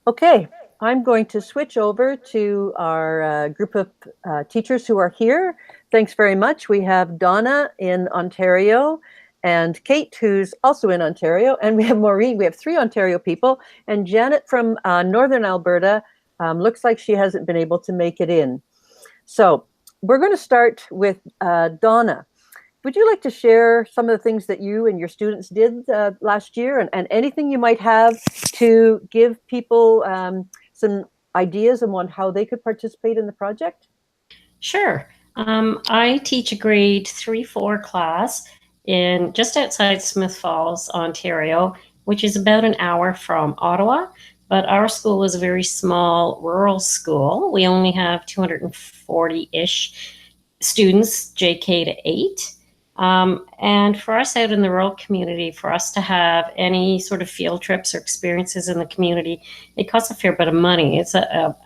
Okay, I'm going to switch over to our group of teachers who are here. Thanks very much. We have Donna in Ontario and Kate, who's also in Ontario, and we have Maureen. We have 3 Ontario people, and Janet from Northern Alberta. Looks like she hasn't been able to make it in. So we're going to start with Donna. Would you like to share some of the things that you and your students did last year, and anything you might have to give people some ideas on how they could participate in the project? Sure. I teach a grade 3-4 class in just outside Smith Falls, Ontario, which is about an hour from Ottawa. But our school is a very small rural school. We only have 240-ish students, JK to 8. And for us out in the rural community, for us to have any sort of field trips or experiences in the community, it costs a fair bit of money. It's about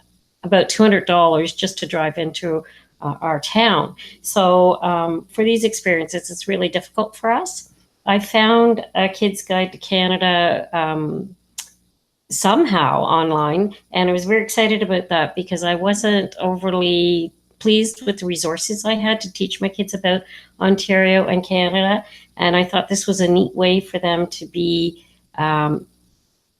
$200 just to drive into our town. So for these experiences, it's really difficult for us. I found a Kids Guide to Canada somehow online, and I was very excited about that because I wasn't overly pleased with the resources I had to teach my kids about Ontario and Canada. And I thought this was a neat way for them to be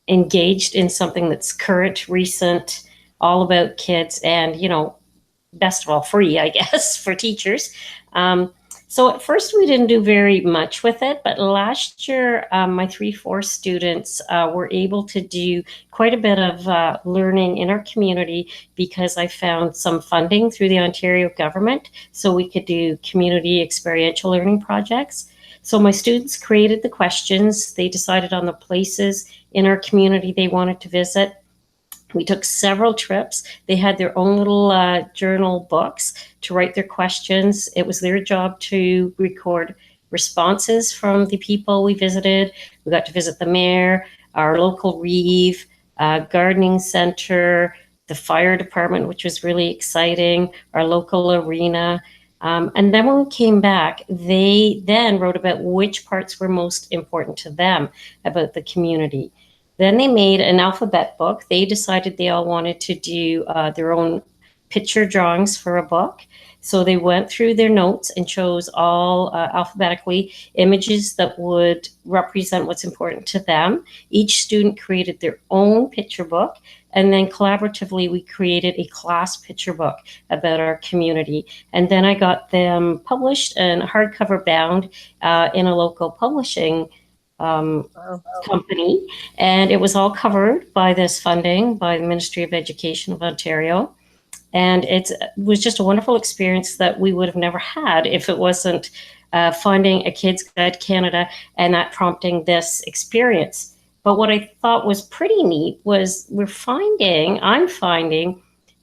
engaged in something that's current, recent, all about kids, and, you know, best of all, free, I guess, for teachers. So at first we didn't do very much with it, but last year my 3-4 students were able to do quite a bit of learning in our community because I found some funding through the Ontario government so we could do community experiential learning projects. So my students created the questions, they decided on the places in our community they wanted to visit. We took several trips. They had their own little journal books to write their questions. It was their job to record responses from the people we visited. We got to visit the mayor, our local reeve, gardening center, the fire department, which was really exciting, our local arena. And then when we came back, they then wrote about which parts were most important to them about the community. Then they made an alphabet book. They decided they all wanted to do their own picture drawings for a book. So they went through their notes and chose all alphabetically images that would represent what's important to them. Each student created their own picture book. And then collaboratively, we created a class picture book about our community. And then I got them published and hardcover bound in a local publishing company, and it was all covered by this funding by the Ministry of Education of Ontario. And it was just a wonderful experience that we would have never had if it wasn't funding a Kids Guide Canada and that prompting this experience. But what I thought was pretty neat was I'm finding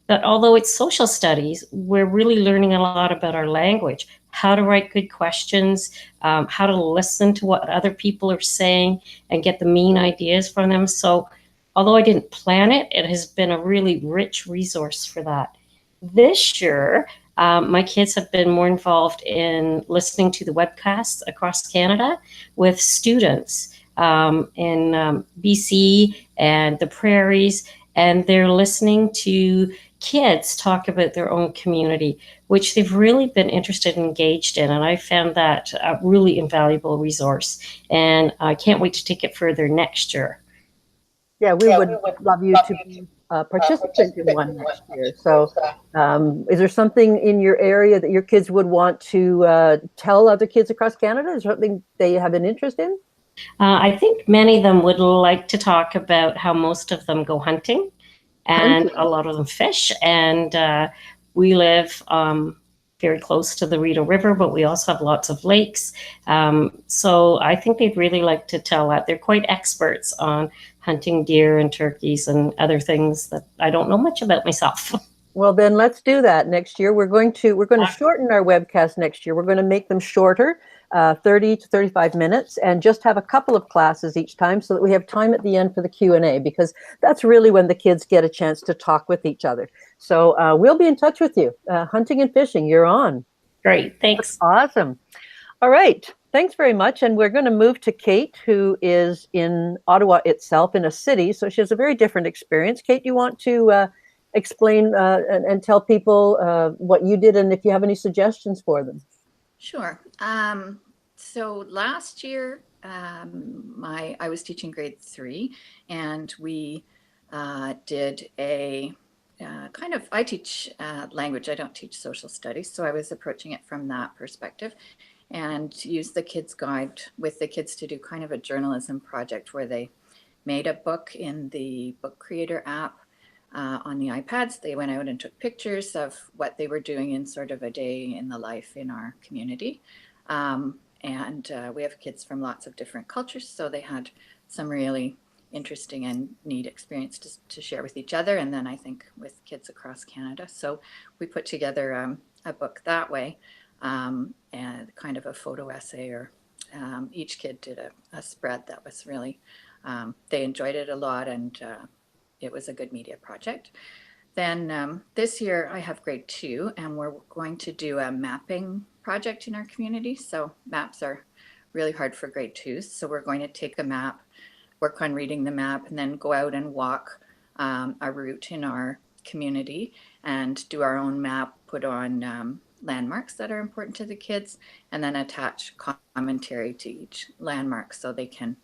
that although it's social studies, we're really learning a lot about our language, how to write good questions, how to listen to what other people are saying and get the main ideas from them. So although I didn't plan it, it has been a really rich resource for that. This year, my kids have been more involved in listening to the webcasts across Canada with students in BC and the prairies, and they're listening to kids talk about their own community, which they've really been interested and engaged in. And I found that a really invaluable resource. And I can't wait to take it further next year. Yeah, we would love you to be a participant in one next year. So is there something in your area that your kids would want to tell other kids across Canada? Is there something they have an interest in? I think many of them would like to talk about how most of them go hunting. And a lot of them fish. And we live very close to the Rideau River, but we also have lots of lakes. So I think they'd really like to tell that. They're quite experts on hunting deer and turkeys and other things that I don't know much about myself. Well, then let's do that next year. We're going to shorten our webcast next year. We're going to make them shorter. 30 to 35 minutes, and just have a couple of classes each time so that we have time at the end for the Q&A, because that's really when the kids get a chance to talk with each other. So we'll be in touch with you. Hunting and fishing, you're on. Great, thanks. That's awesome. All right, Thanks very much. And we're going to move to Kate, who is in Ottawa itself, in a city. So she has a very different experience. Kate, you want to explain and tell people what you did and if you have any suggestions for them? Sure. So last year, I was teaching grade 3, and we did a I teach language. I don't teach social studies, so I was approaching it from that perspective, and used the kids guide with the kids to do kind of a journalism project where they made a book in the book creator app on the iPads. They went out and took pictures of what they were doing in sort of a day in the life in our community. And we have kids from lots of different cultures, so they had some really interesting and neat experience to share with each other, and then I think with kids across Canada. So we put together a book that way, and kind of a photo essay, or each kid did a spread that was really, they enjoyed it a lot, and it was a good media project. Then this year I have grade 2, and we're going to do a mapping project in our community. So maps are really hard for grade 2s. So we're going to take a map, work on reading the map, and then go out and walk a route in our community and do our own map, put on landmarks that are important to the kids, and then attach commentary to each landmark so they can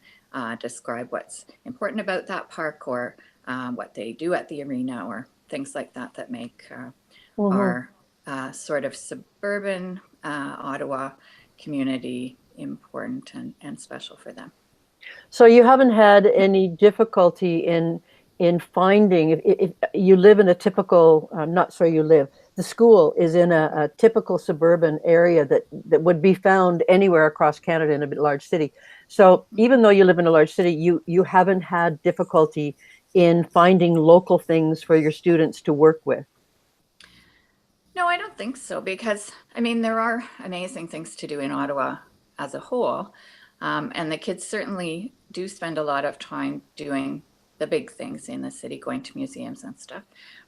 describe what's important about that park, or what they do at the arena, or things like that that make our sort of suburban Ottawa community important and special for them. So you haven't had any difficulty in finding, if you live in a typical, not so you live, the school is in a typical suburban area that would be found anywhere across Canada in a large city. So even though you live in a large city, you haven't had difficulty in finding local things for your students to work with. No, I don't think so, because I mean, there are amazing things to do in Ottawa as a whole. And the kids certainly do spend a lot of time doing the big things in the city, going to museums and stuff.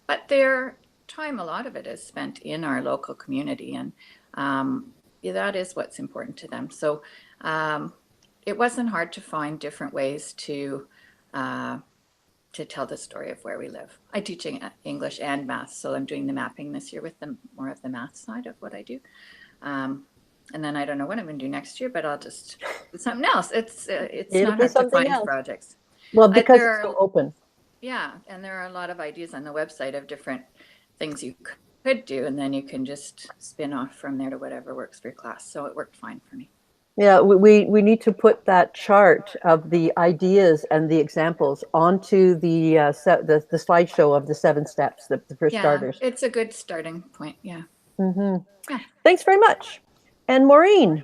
But their time, a lot of it is spent in our local community, and yeah, that is what's important to them. So it wasn't hard to find different ways to tell the story of where we live. I teach English and math, so I'm doing the mapping this year with more of the math side of what I do. And then I don't know what I'm going to do next year, but I'll just do something else. It's not hard to find projects. Well, because it's so open. Yeah, and there are a lot of ideas on the website of different things you could do, and then you can just spin off from there to whatever works for your class. So it worked fine for me. Yeah, we need to put that chart of the ideas and the examples onto the slideshow of the 7 steps, for starters. It's a good starting point. Yeah. Mm-hmm. Yeah. Thanks very much. And Maureen,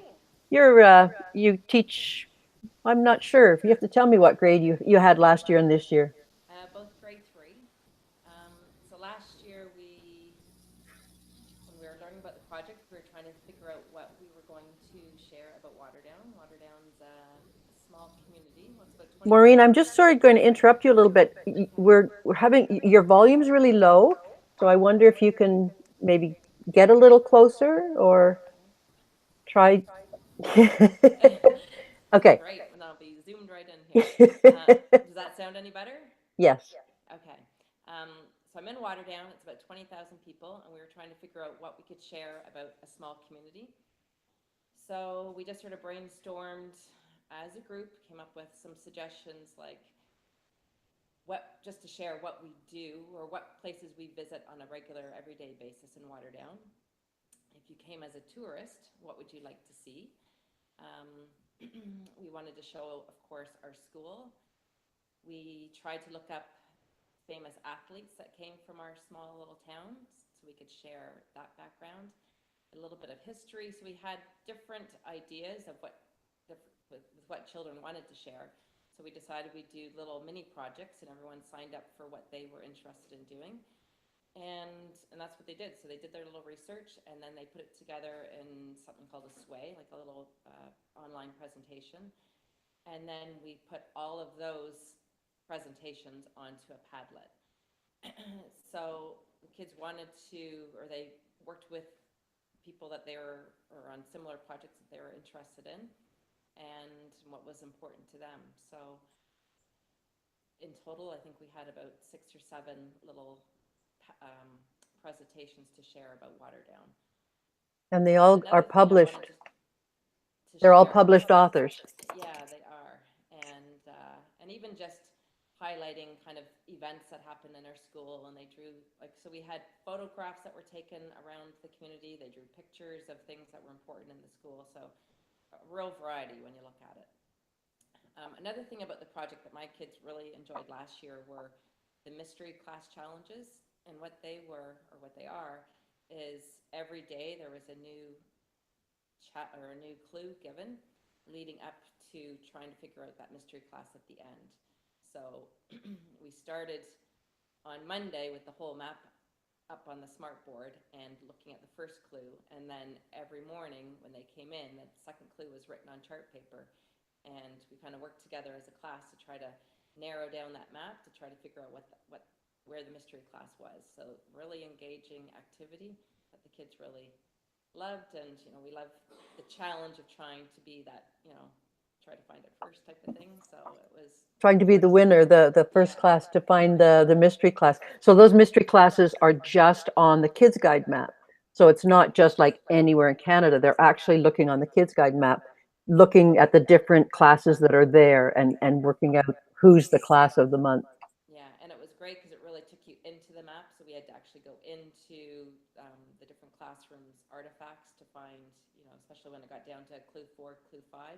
you teach. I'm not sure. You have to tell me what grade you had last year and this year. Both grade 3. So last year when we were learning about the project, we were trying to figure out what we were going to share about Waterdown. Waterdown's a small community. Maureen, I'm just going to interrupt you a little bit. We're having your volume's really low, so I wonder if you can maybe get a little closer or try. Okay. Great, and I'll be zoomed right in here. Does that sound any better? Yes. Okay. So I'm in Waterdown. It's about 20,000 people, and we were trying to figure out what we could share about a small community. So we just sort of brainstormed as a group, came up with some suggestions, like just to share what we do or what places we visit on a regular, everyday basis in Waterdown. If you came as a tourist, what would you like to see? We wanted to show, of course, our school. We tried to look up famous athletes that came from our small little towns, so we could share that background. A little bit of history, so we had different ideas of with what children wanted to share. So we decided we'd do little mini projects, and everyone signed up for what they were interested in doing. And that's what they did. So they did their little research, and then they put it together in something called a sway, like a little online presentation. And then we put all of those presentations onto a Padlet. So the kids wanted to, or they worked with people that they were, or on similar projects that they were interested in. and what was important to them. So in total, I think we had about 6 or 7 little presentations to share about Waterdown. And they all are Another thing I published. wanted to They're all share- published authors. Yeah, they are. And even just highlighting kind of events that happened in our school, and they drew, like, so we had photographs that were taken around the community. They drew pictures of things that were important in the school. So a real variety when you look at it. Another thing about the project that my kids really enjoyed last year were the mystery class challenges. And what they were, or what they are, is every day there was a new chat or a new clue given leading up to trying to figure out that mystery class at the end. So we started on Monday with the whole map up on the smart board and looking at the first clue. And then every morning when they came in, the second clue was written on chart paper. And we kind of worked together as a class to try to narrow down that map to try to figure out where the mystery class was. So really engaging activity that the kids really loved. And, you know, we love the challenge of trying to be that, you know, try to find it first type of thing. So it was Trying to be the winner, the first class to find the mystery class. So those mystery classes are just on the Kids Guide map. So it's not just like anywhere in Canada. They're actually looking on the Kids Guide map, looking at the different classes that are there and working out who's the class of the month. Yeah, and it was great because it really took you into the map. So we had to actually go into the different classrooms' artifacts to find, you know, especially when it got down to clue 4, clue 5.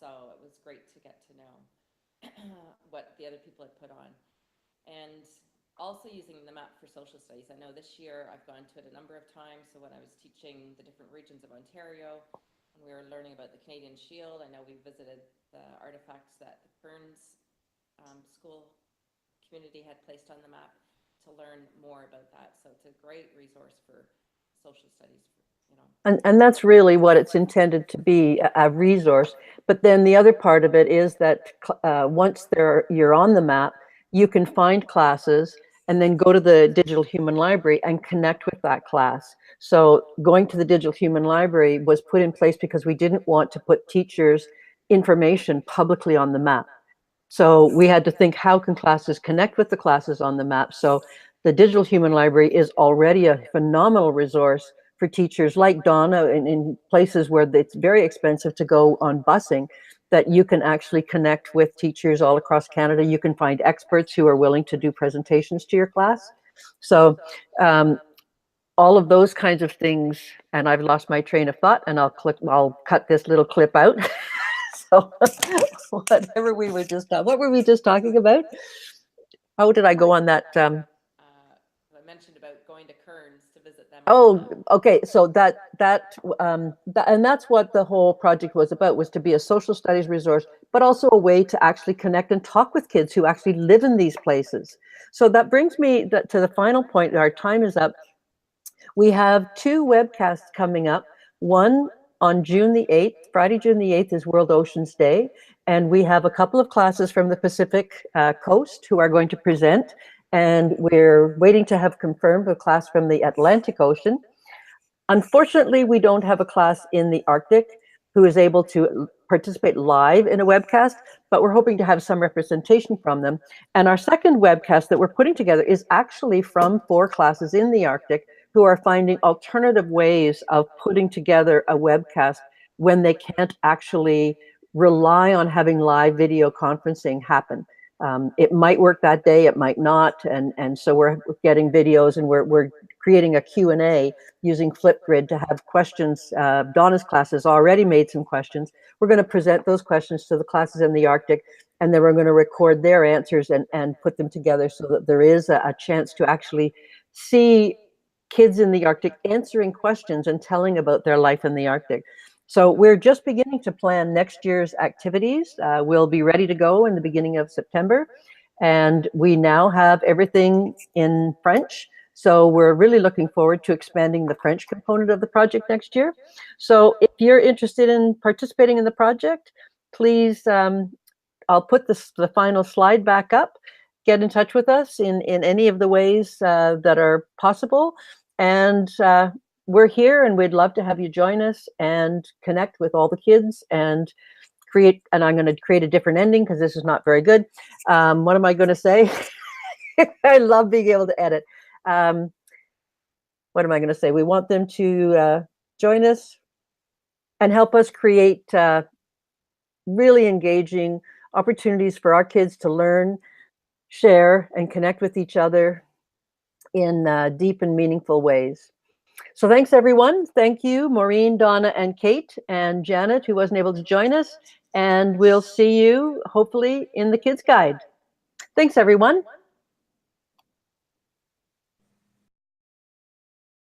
So it was great to get to know what the other people had put on. And also using the map for social studies. I know this year I've gone to it a number of times. So when I was teaching the different regions of Ontario, and we were learning about the Canadian Shield, I know we visited the artifacts that the Kearns school community had placed on the map to learn more about that. So it's a great resource for social studies, you know. And that's really what it's intended to be, a resource. But then the other part of it is that once you're on the map, you can find classes and then go to the Digital Human Library and connect with that class. So going to the Digital Human Library was put in place because we didn't want to put teachers' information publicly on the map. So we had to think, how can classes connect with the classes on the map? So the Digital Human Library is already a phenomenal resource for teachers like Donna in places where it's very expensive to go on busing, that you can actually connect with teachers all across Canada. You can find experts who are willing to do presentations to your class. So all of those kinds of things, and I've lost my train of thought, and I'll cut this little clip out. So whatever we were just what were we just talking about? How did I go on that? I mentioned about going to Kearns to visit them. Oh, okay. So and that's what the whole project was about, was to be a social studies resource, but also a way to actually connect and talk with kids who actually live in these places. So that brings me to the final point. Our time is up. We have 2 webcasts coming up. One on June the 8th, Friday, June the 8th is World Oceans Day. And we have a couple of classes from the Pacific Coast who are going to present. And we're waiting to have confirmed a class from the Atlantic Ocean. Unfortunately, we don't have a class in the Arctic who is able to participate live in a webcast, but we're hoping to have some representation from them. And our second webcast that we're putting together is actually from 4 classes in the Arctic who are finding alternative ways of putting together a webcast when they can't actually rely on having live video conferencing happen. It might work that day, it might not, and so we're getting videos, and we're creating a Q&A using Flipgrid to have questions. Donna's class has already made some questions. We're going to present those questions to the classes in the Arctic, and then we're going to record their answers and put them together so that there is a chance to actually see kids in the Arctic answering questions and telling about their life in the Arctic. So we're just beginning to plan next year's activities. We'll be ready to go in the beginning of September. And we now have everything in French. So we're really looking forward to expanding the French component of the project next year. So if you're interested in participating in the project, please, I'll put the final slide back up. Get in touch with us in any of the ways that are possible. And we're here, and we'd love to have you join us and connect with all the kids and create, and I'm going to create a different ending because this is not very good. What am I going to say? I love being able to edit. What am I going to say? We want them to join us and help us create really engaging opportunities for our kids to learn, share, and connect with each other in deep and meaningful ways. So thanks, everyone. Thank you, Maureen, Donna, and Kate, and Janet, who wasn't able to join us. And we'll see you, hopefully, in the Kids Guide. Thanks, everyone.